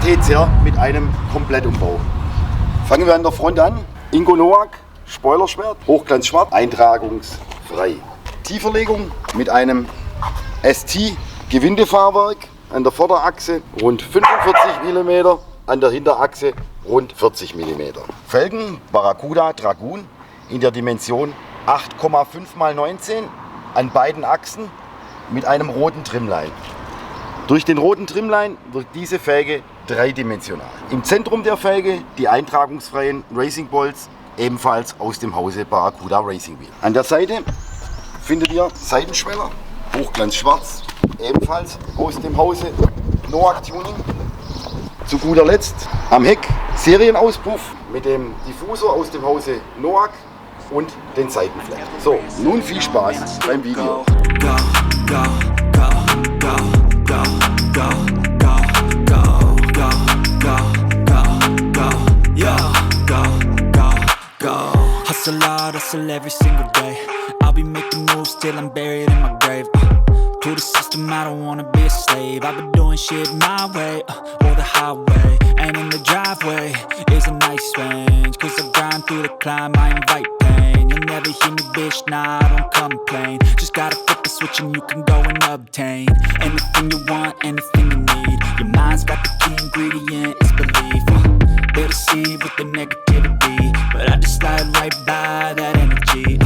Qualitätsherr mit einem Komplettumbau. Fangen wir an der Front an. Ingo Noack, Spoilerschwert, Hochglanz schwarz, eintragungsfrei. Tieferlegung mit einem ST Gewindefahrwerk an der Vorderachse rund 45 mm, an der Hinterachse rund 40 mm. Felgen Barracuda Dragoon in der Dimension 8,5 x 19 an beiden Achsen mit einem roten Trimline. Durch den roten Trimline wirkt diese Felge dreidimensional. Im Zentrum der Felge die eintragungsfreien Racing Bolts, ebenfalls aus dem Hause Barracuda Racing Wheel. An der Seite findet ihr Seitenschweller, Hochglanz schwarz, ebenfalls aus dem Hause Noack Tuning. Zu guter Letzt am Heck Serienauspuff mit dem Diffusor aus dem Hause Noack und den Seitenfleck. So, nun viel Spaß beim Video. Hustle hard, hustle every single day. I'll be making moves till I'm buried in my grave. To the system, I don't wanna be a slave. I've been doing shit my way, or the highway. And in the driveway is a nice range. Cause I grind through the climb, I invite pain. You'll never hear me, bitch, nah, I don't complain. Just gotta flip the switch and you can go and obtain anything you want, anything you need. Your mind's got the key ingredient, it's belief. They deceive with the negativity, but I just slide right by that energy.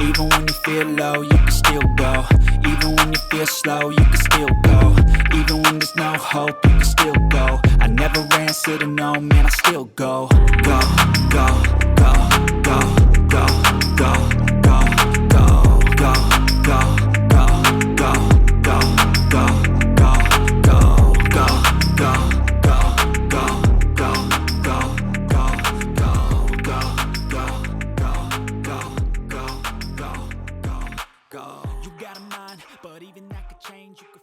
Even when you feel low, you can still go. Even when you feel slow, you can still go. Even when there's no hope, you can still go. I never answer to no, man, I still go. Go, go, go, go, go, go.